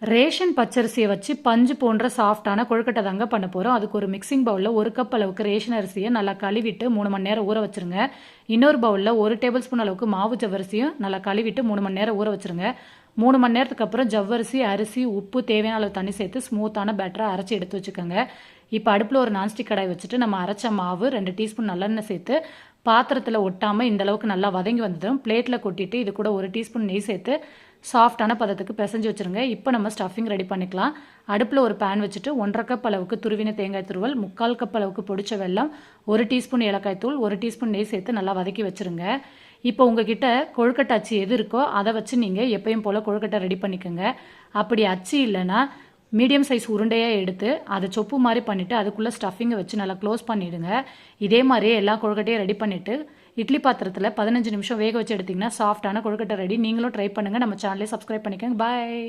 Ration பச்சரிசியை வச்சு பஞ்சு போன்ற சாஃப்டான கொழுக்கட்டை தாங்க பண்ண போகிறோம். அதுக்கு ஒரு மிக்சிங் பவுலில் 1 கப் அளவுக்கு ரேஷன் அரிசியை நல்லா கழுவிட்டு 3 மணி நேரம் ஊற வச்சுருங்க. இன்னொரு பவுலில் 1 டேபிள் ஸ்பூன் அளவுக்கு மாவு ஜவ்வரிசியும் நல்லா கழுவிட்டு 3 மணி நேரம் ஊற வச்சுருங்க. 3 மணி நேரத்துக்கு அப்புறம் ஜவ்வரிசி, அரிசி, உப்பு, தேவையான அளவு தண்ணி சேர்த்து ஸ்மூத்தான பேட்டராக அரைச்சி எடுத்து வச்சுக்கோங்க. இப்போ அடுப்பில் ஒரு நான்ஸ்டிக் கடாய் வச்சுட்டு நம்ம அரைச்ச மாவு 2 டீஸ்பூன் நல்லெண்ணெய் சேர்த்து பாத்திரத்தில் ஒட்டாமல் இந்த அளவுக்கு நல்லா வதங்கி வந்ததும் பிளேட்டில் கொட்டிட்டு இது கூட 1 டீஸ்பூன் நெய் சேர்த்து சாஃப்டான பதத்துக்கு பிசைஞ்சு வச்சுருங்க. இப்போ நம்ம ஸ்டஃபிங் ரெடி பண்ணிக்கலாம். அடுப்பில் ஒரு பேன் வச்சுட்டு 1.5 கப் அளவுக்கு துருவின தேங்காய் துருவல், 3/4 கப் அளவுக்கு பொடிச்ச வெல்லம், 1 டீஸ்பூன் ஏலக்காய் தூள், 1 டீஸ்பூன் நெய் சேர்த்து நல்லா வதக்கி வச்சுருங்க. இப்போ உங்ககிட்ட கொழுக்கட்டை அச்சு எது இருக்கோ அதை வச்சு நீங்கள் எப்பயும் போல் கொழுக்கட்டை ரெடி பண்ணிக்கோங்க. அப்படி அச்சு இல்லைன்னா மீடியம் சைஸ் உருண்டையாக எடுத்து அதை சொப்பு மாதிரி பண்ணிவிட்டு அதுக்குள்ளே ஸ்டஃபிங்கை வச்சு நல்லா க்ளோஸ் பண்ணிவிடுங்க. இதே மாதிரியே எல்லா கொழுக்கட்டையும் ரெடி பண்ணிவிட்டு இட்லி பாத்திரத்தில் 15 நிமிஷம் வேக வச்சு எடுத்திங்கன்னா சாஃப்டான கொழுக்கட்டை ரெடி. நீங்களும் ட்ரை பண்ணுங்கள். நம்ம சேனலே சப்ஸ்கிரைப் பண்ணிக்கோங்க. பாய்.